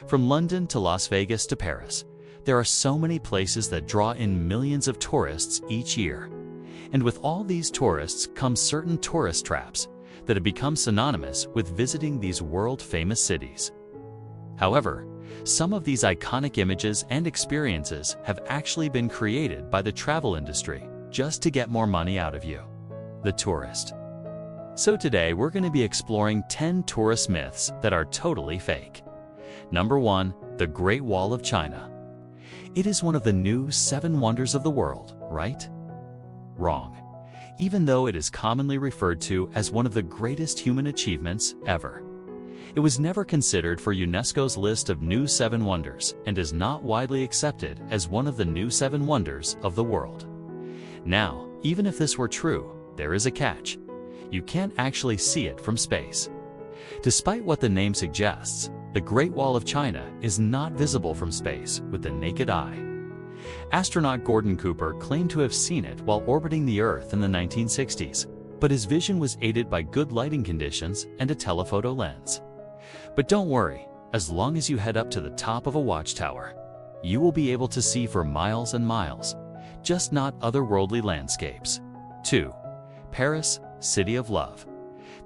From London to Las Vegas to Paris, there are so many places that draw in millions of tourists each year. And with all these tourists comes certain tourist traps that have become synonymous with visiting these world-famous cities. However, some of these iconic images and experiences have actually been created by the travel industry just to get more money out of you, the tourist. So today we're going to be exploring 10 tourist myths that are totally fake. Number 1, the Great Wall of China. It is one of the new 7 wonders of the world, right? Wrong. Even though it is commonly referred to as one of the greatest human achievements ever. It was never considered for UNESCO's list of new 7 wonders and is not widely accepted as one of the new 7 wonders of the world. Now, even if this were true, there is a catch. You can't actually see it from space. Despite what the name suggests, the Great Wall of China is not visible from space with the naked eye. Astronaut Gordon Cooper claimed to have seen it while orbiting the Earth in the 1960s, but his vision was aided by good lighting conditions and a telephoto lens. But don't worry, as long as you head up to the top of a watchtower, you will be able to see for miles and miles, just not otherworldly landscapes. 2. Paris, City of Love.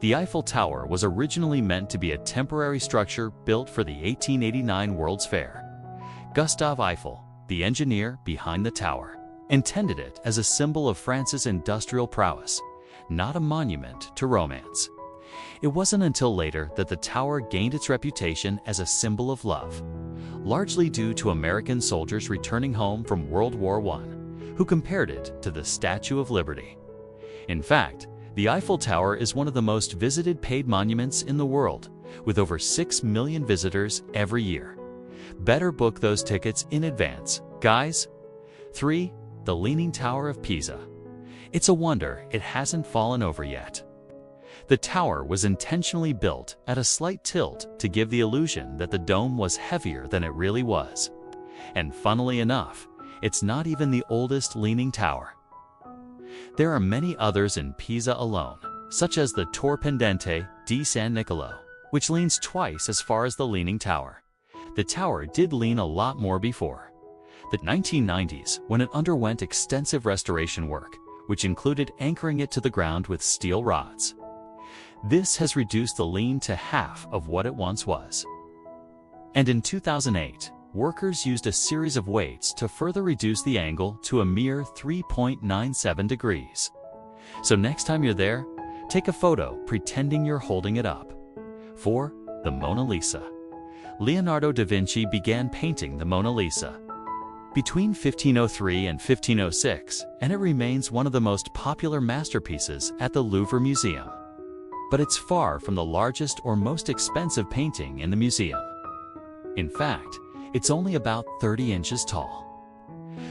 The Eiffel Tower was originally meant to be a temporary structure built for the 1889 World's Fair. Gustave Eiffel, the engineer behind the tower, intended it as a symbol of France's industrial prowess, not a monument to romance. It wasn't until later that the tower gained its reputation as a symbol of love, largely due to American soldiers returning home from World War I, who compared it to the Statue of Liberty. In fact, the Eiffel Tower is one of the most visited paid monuments in the world, with over 6 million visitors every year. Better book those tickets in advance, guys. 3. The Leaning Tower of Pisa. It's a wonder it hasn't fallen over yet. The tower was intentionally built at a slight tilt to give the illusion that the dome was heavier than it really was. And funnily enough, it's not even the oldest leaning tower. There are many others in Pisa alone, such as the Tor Pendente di San Niccolò, which leans twice as far as the Leaning Tower. The tower did lean a lot more before the 1990s, when it underwent extensive restoration work, which included anchoring it to the ground with steel rods. This has reduced the lean to half of what it once was. And in 2008, workers used a series of weights to further reduce the angle to a mere 3.97 degrees. So next time you're there, take a photo pretending you're holding it up. 4. The Mona Lisa. Leonardo da Vinci began painting the Mona Lisa between 1503 and 1506, and it remains one of the most popular masterpieces at the Louvre Museum. But it's far from the largest or most expensive painting in the museum. In fact, it's only about 30 inches tall.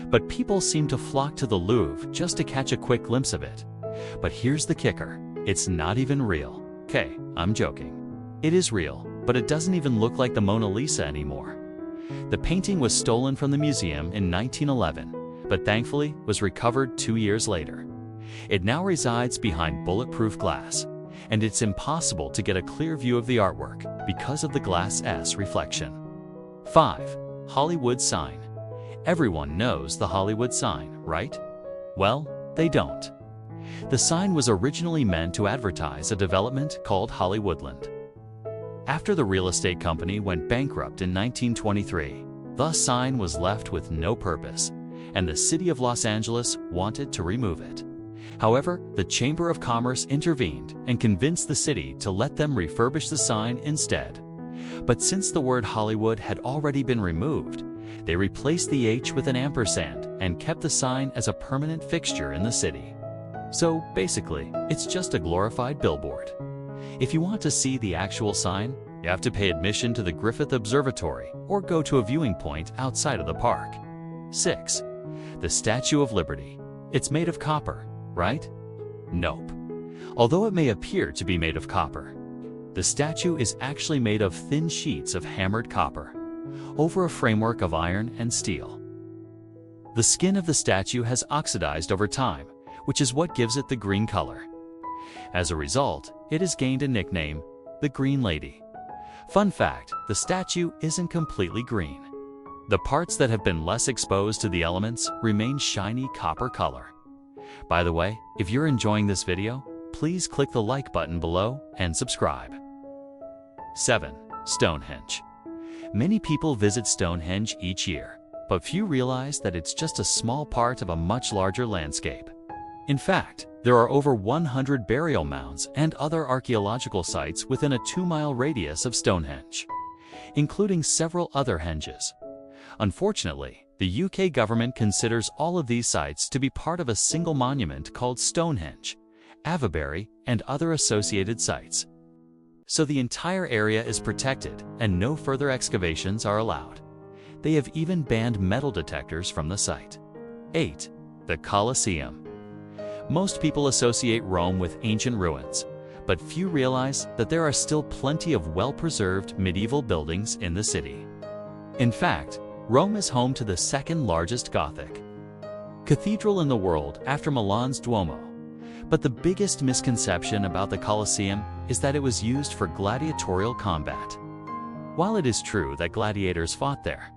But people seem to flock to the Louvre just to catch a quick glimpse of it. But here's the kicker, it's not even real. Okay, I'm joking. It is real, but it doesn't even look like the Mona Lisa anymore. The painting was stolen from the museum in 1911, but thankfully was recovered 2 years later. It now resides behind bulletproof glass, and it's impossible to get a clear view of the artwork because of the glass's reflection. 5. Hollywood sign. Everyone knows the Hollywood sign, right? Well, they don't. The sign was originally meant to advertise a development called Hollywoodland. After the real estate company went bankrupt in 1923, the sign was left with no purpose, and the city of Los Angeles wanted to remove it. However, the Chamber of Commerce intervened and convinced the city to let them refurbish the sign instead. But since the word Hollywood had already been removed, they replaced the H with an ampersand and kept the sign as a permanent fixture in the city. So basically, it's just a glorified billboard. If you want to see the actual sign, you have to pay admission to the Griffith Observatory or go to a viewing point outside of the park. 6. The Statue of Liberty. It's made of copper, right? Nope. Although it may appear to be made of copper, the statue is actually made of thin sheets of hammered copper over a framework of iron and steel. The skin of the statue has oxidized over time, which is what gives it the green color. As a result, it has gained a nickname, the Green Lady. Fun fact, the statue isn't completely green. The parts that have been less exposed to the elements remain shiny copper color. By the way, if you're enjoying this video, please click the like button below and subscribe. 7. Stonehenge. Many people visit Stonehenge each year, but few realize that it's just a small part of a much larger landscape. In fact, there are over 100 burial mounds and other archaeological sites within a 2-mile radius of Stonehenge, including several other henges. Unfortunately, the UK government considers all of these sites to be part of a single monument called Stonehenge, Avebury, and other associated sites. So the entire area is protected and no further excavations are allowed. They have even banned metal detectors from the site. 8. The Colosseum. Most people associate Rome with ancient ruins, but few realize that there are still plenty of well-preserved medieval buildings in the city. In fact, Rome is home to the second largest Gothic cathedral in the world after Milan's Duomo. But the biggest misconception about the Colosseum is that it was used for gladiatorial combat. While it is true that gladiators fought there,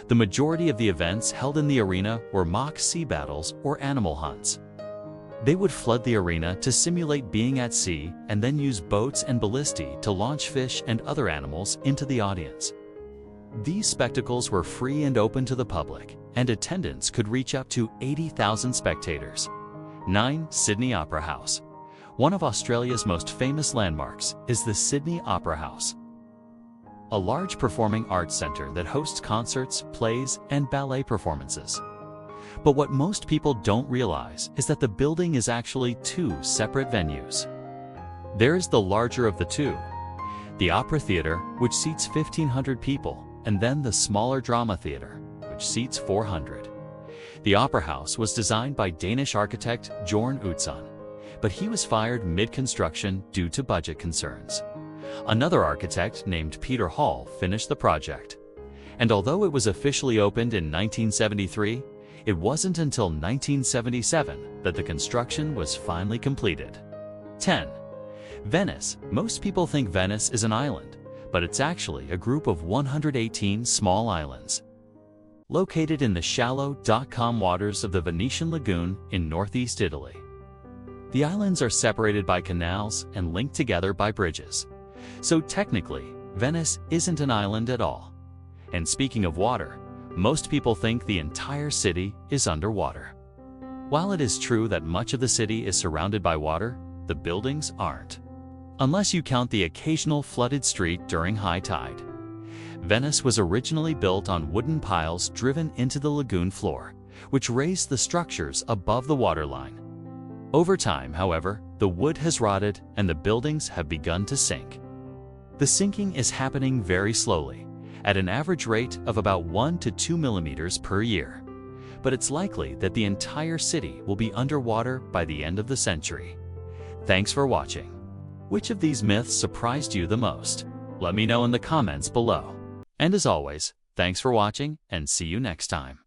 the majority of the events held in the arena were mock sea battles or animal hunts. They would flood the arena to simulate being at sea and then use boats and ballistae to launch fish and other animals into the audience. These spectacles were free and open to the public, and attendance could reach up to 80,000 spectators. 9. Sydney Opera House. One of Australia's most famous landmarks is the Sydney Opera House, a large performing arts center that hosts concerts, plays, and ballet performances. But what most people don't realize is that the building is actually 2 separate venues. There's the larger of the 2, the Opera Theatre, which seats 1,500 people, and then the smaller Drama Theatre, which seats 400. The Opera House was designed by Danish architect Jorn Utzon, but he was fired mid-construction due to budget concerns. Another architect named Peter Hall finished the project. And although it was officially opened in 1973, it wasn't until 1977 that the construction was finally completed. 10. Venice. Most people think Venice is an island, but it's actually a group of 118 small islands, located in the shallow, calm waters of the Venetian Lagoon in northeast Italy. The islands are separated by canals and linked together by bridges. So technically, Venice isn't an island at all. And speaking of water, most people think the entire city is underwater. While it is true that much of the city is surrounded by water, the buildings aren't, unless you count the occasional flooded street during high tide. Venice was originally built on wooden piles driven into the lagoon floor, which raised the structures above the waterline. Over time, however, the wood has rotted and the buildings have begun to sink. The sinking is happening very slowly, at an average rate of about 1 to 2 millimeters per year. But it's likely that the entire city will be underwater by the end of the century. Thanks for watching. Which of these myths surprised you the most? Let me know in the comments below. And as always, thanks for watching and see you next time.